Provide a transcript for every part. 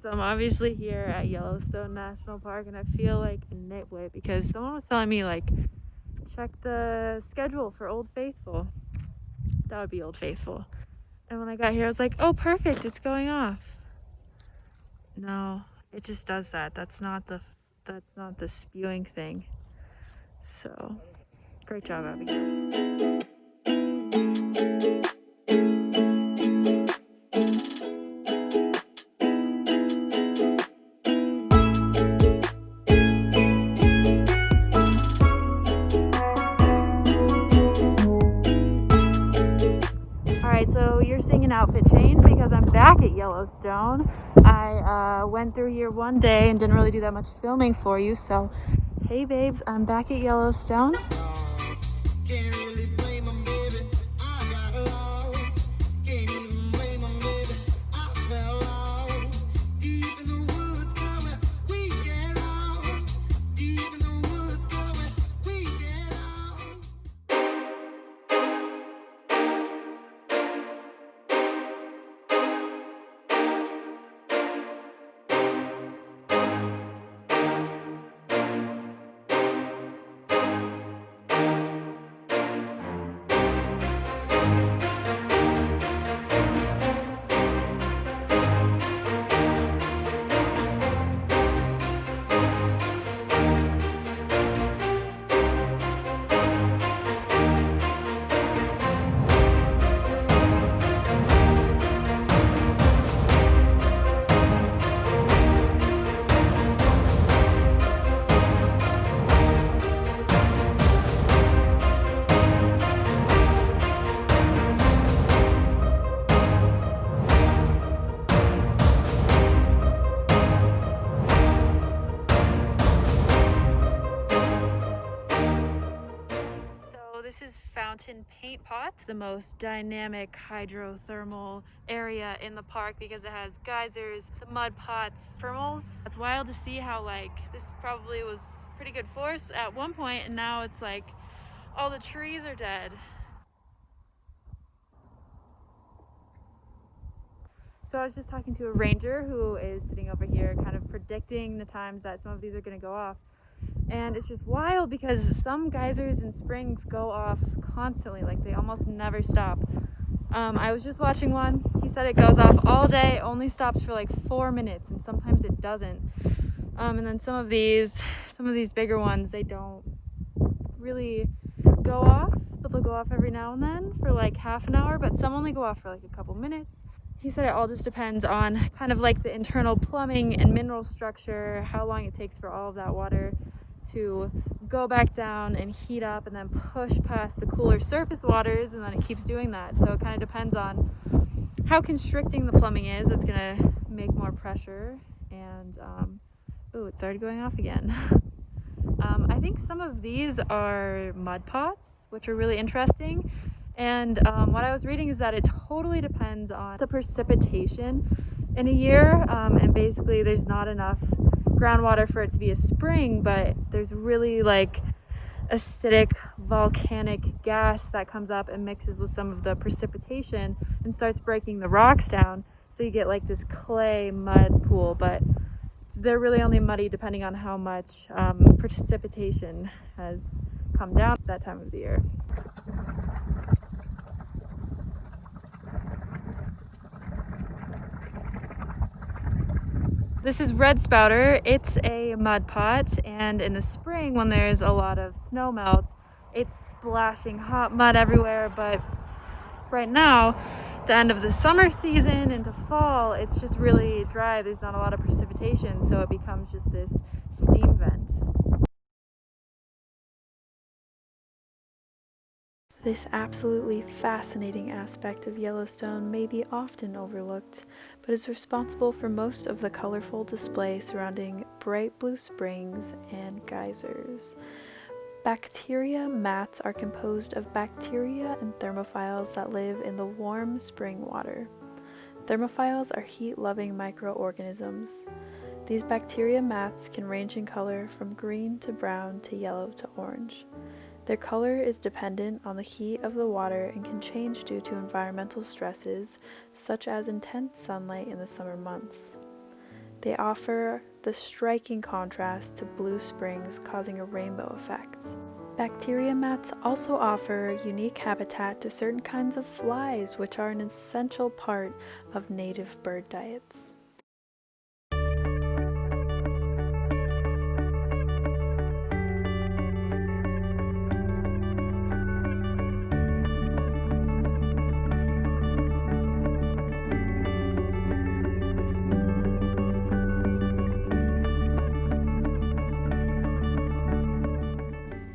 So I'm obviously here at Yellowstone National Park and I feel like a nitwit because someone was telling me like check the schedule for Old Faithful. That would be Old Faithful. And when I got here I was like, oh perfect, it's going off. No, it just does that. That's not the spewing thing. So great job, Abigail. Alright, so you're seeing an outfit change because I'm back at Yellowstone. I went through here one day and didn't really do that much filming for you, so hey babes, I'm back at Yellowstone. Can't really blame 'em, baby. I got lost. Can't even blame 'em, baby. I fell off. Deep in the woods going, we get out. Deep in the woods going, we get out. So this is Fountain Paint Pot, the most dynamic hydrothermal area in the park because it has geysers, the mud pots, thermals. It's wild to see how like this probably was pretty good forest at one point and now it's like all the trees are dead. So I was just talking to a ranger who is sitting over here kind of predicting the times that some of these are going to go off. And it's just wild because some geysers and springs go off constantly, like they almost never stop. I was just watching one. He said it goes off all day, only stops for like 4 minutes, and sometimes it doesn't. And then some of these bigger ones, they don't really go off, but they'll go off every now and then for like half an hour, but some only go off for like a couple minutes. He said it all just depends on kind of like the internal plumbing and mineral structure, how long it takes for all of that water to go back down and heat up and then push past the cooler surface waters, and then it keeps doing that. So it kind of depends on how constricting the plumbing is. It's gonna make more pressure and ooh, it started going off again. I think some of these are mud pots, which are really interesting. And what I was reading is that it totally depends on the precipitation in a year, and basically there's not enough groundwater for it to be a spring, but there's really like acidic volcanic gas that comes up and mixes with some of the precipitation and starts breaking the rocks down, so you get like this clay mud pool, but they're really only muddy depending on how much precipitation has come down that time of the year. This is red spouter. It's a mud pot, and in the spring when there's a lot of snow melt, it's splashing hot mud everywhere, but right now, the end of the summer season into fall, it's just really dry. There's not a lot of precipitation, so it becomes just this steam vent. This absolutely fascinating aspect of Yellowstone may be often overlooked, but is responsible for most of the colorful display surrounding bright blue springs and geysers. Bacteria mats are composed of bacteria and thermophiles that live in the warm spring water. Thermophiles are heat-loving microorganisms. These bacteria mats can range in color from green to brown to yellow to orange. Their color is dependent on the heat of the water and can change due to environmental stresses, such as intense sunlight in the summer months. They offer the striking contrast to blue springs, causing a rainbow effect. Bacteria mats also offer unique habitat to certain kinds of flies, which are an essential part of native bird diets.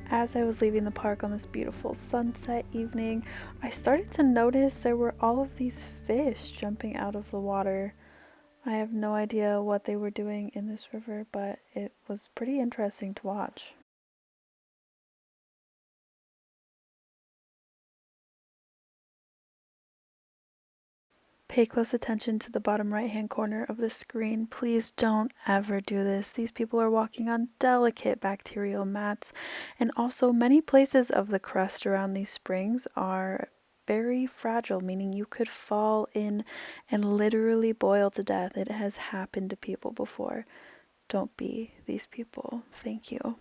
As I was leaving the park on this beautiful sunset evening, I started to notice there were all of these fish jumping out of the water. I have no idea what they were doing in this river, but it was pretty interesting to watch. Pay close attention to the bottom right hand corner of the screen. Please don't ever do this. These people are walking on delicate bacterial mats, and also many places of the crust around these springs are very fragile, meaning you could fall in and literally boil to death. It has happened to people before. Don't be these people. Thank you.